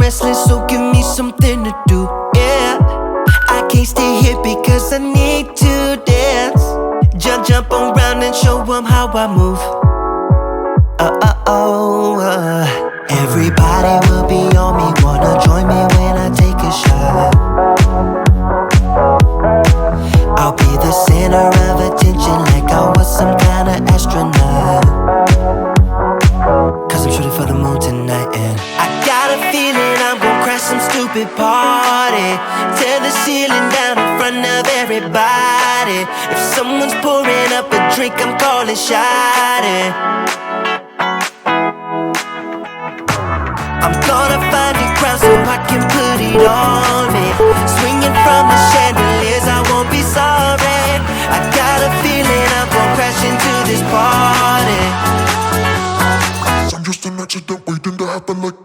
restless, so give me something to do, yeah. I can't stay here because I need to dance. Jump around and show 'em how I move. Everybody will be on me, wanna join me when I take a shot. I'll be the center of attention like I was some kind of astronaut. Cause I'm shooting for the moon tonight, and I got a feeling I'm gonna crash some stupid party. Tear the ceiling down in front of everybody. If someone's pouring up a drink, I'm calling shawty. I'm gonna find a crowd so I can put it on me. Swinging from the chandeliers, I won't be sorry. I got a feeling I'm gonna crash into this party. I'm just an accident waiting to happen like.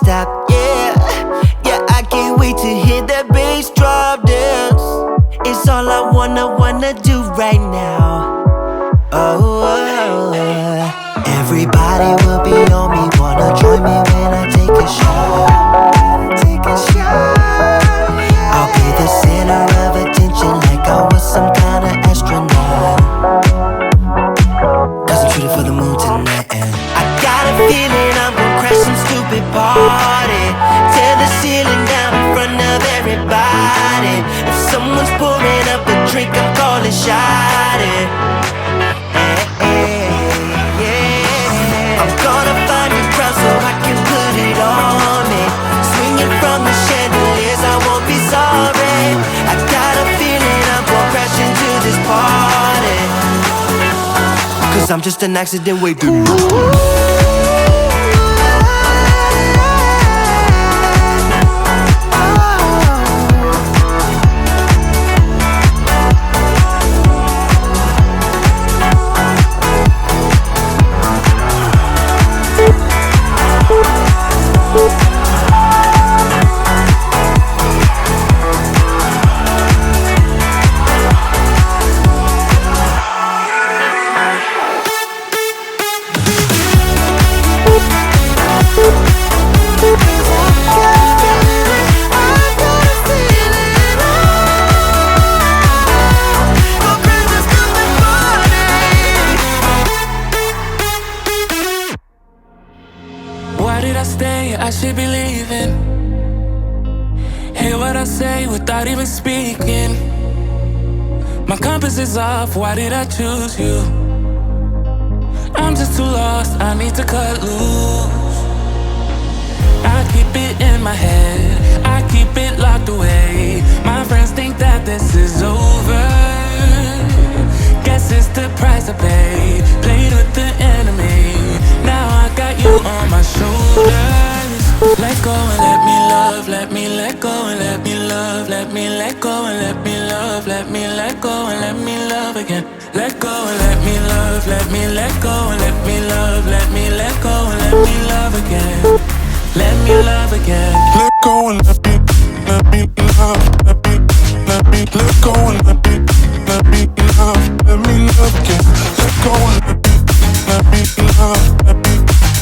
Stop, yeah, yeah, I can't wait to hear that bass drop dance. It's all I wanna do right now. Everybody will be on me, wanna join me when I take a shot. I'll be the center of attention like I was some kind of astronaut. Cause I'm shooting for the moon tonight, and I got a feeling I'm gonna crash some stupid party. Tear the ceiling down in front of everybody. If someone's pouring up a drink, I'm calling shawty. I'm gonna find a crowd so I can put it on me. Swinging from the chandeliers, I won't be sorry. I got a feeling I'm gonna crash into this party. Cause I'm just an accident waiting. I should be leaving. Hear what I say without even speaking. My compass is off, why did I choose you? I'm just too lost, I need to cut loose. I keep it in my head, I keep it locked away. My friends think that this is over. Guess it's the price I paid. Played with the enemy, now I got you on my shoulders. Let go and let me love, let me let go and let me love, let me let go and let me love, let me let go and let me love again. Let go and let me love, let me let go and let me love, let me let go and let me love again. Let me love again. Let go and let me love, let me let go and let me love again. Let go and let me love,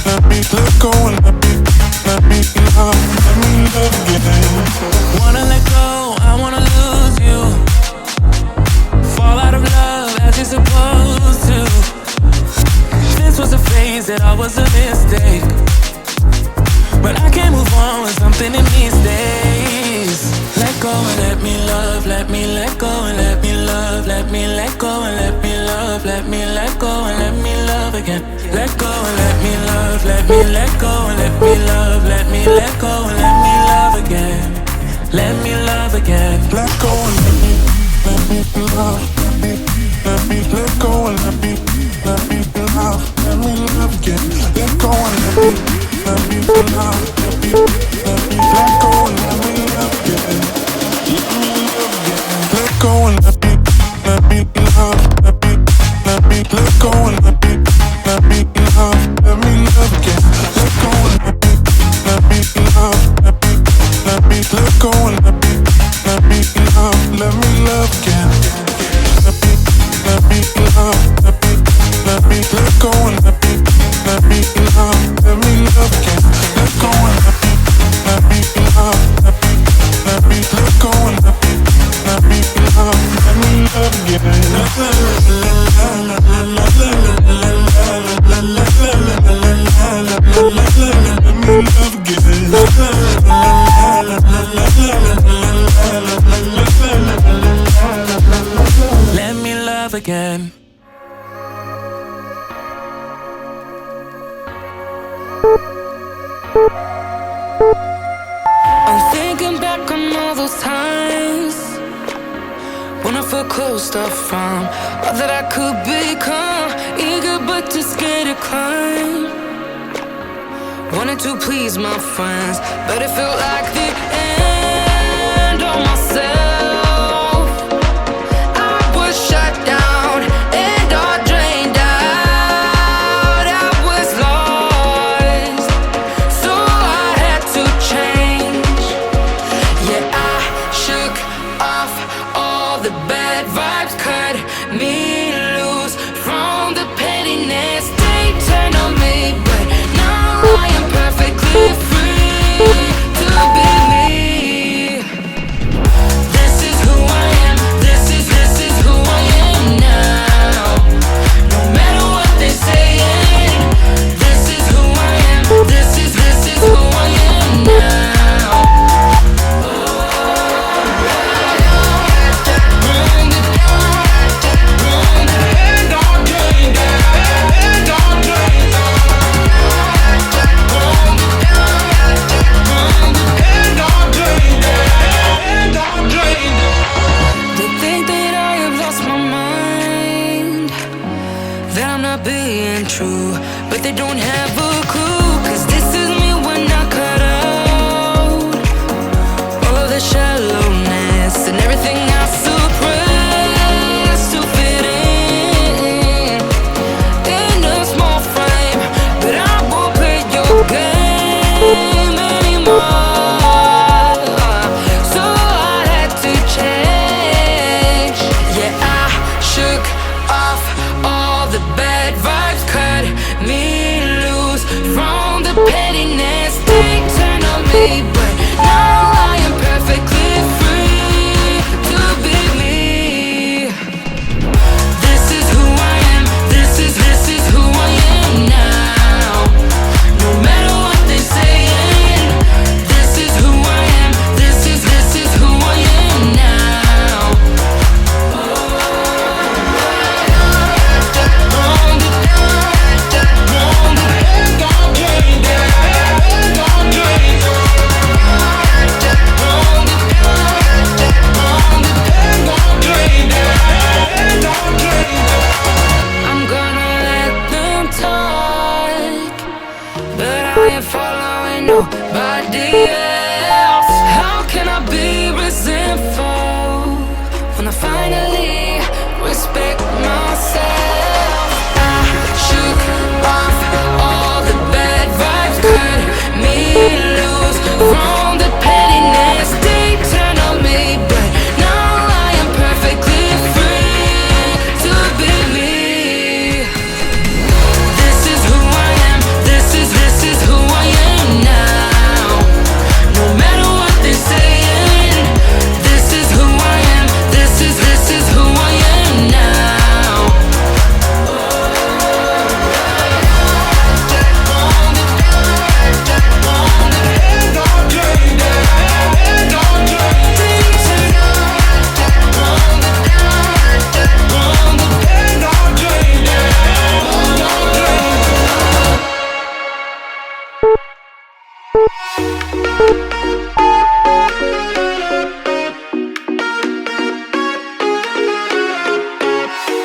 let me let go and let me love again. Wanna let go, I wanna lose you. Fall out of love as you're supposed to. This was a phase that I was a mistake, but I can't move on with something in these days. Let go and let me love, let me let go and let me love, let me let go and let me love, let me let go and let me love again. Let go and let me love, let me let go and let me love, let me let go and let me love again. Let me love again. Let go and let me love, let me let go and let me love, let me love again. Let go go and let me love, let me let go and let me love again. Let go and let me love, let me let go and let me love again. Let me love, let me let go and let me love again. Let go and let me love, let me let go and let me love again. Let me love again. I'm thinking back on all those times when I felt closed off from all that I could become. Eager but too scared to climb. Wanted to please my friends, but it felt like the end of myself. I was shut down and all drained out. I was lost, so I had to change. Yeah, I shook off all the bad vibes, cut me loose from the pettiness they turned on me. But now I am perfectly free to be me. This is who I am. This is who I am now. No matter what they saying, this is who I am. This is who I am now. They think that I have lost my mind, that I'm not being true, but they don't have a clue. Cause this is me when I cut out all of the shallowness and everything I suppressed to fit in a small frame. But I won't play your game anymore. So I had to change. Yeah, I shook off all the bad vibes, cut me loose from the pettiness they turned on me. But now I am perfectly free to be me. This is who I am. This is who I am now. No matter what they saying, this is who I am. This is who I am now. I'm gonna let them talk, but I ain't following nobody else. How can I be resentful when I finally respect myself? I shook off all the bad vibes, cut me loose from the pettiness they turned on me. But now I am perfectly free to be me. This is who I am. This is who I am now. No matter what they saying, this is who I am. This is who I am now.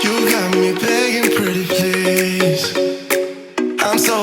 You got me begging, pretty please. I'm so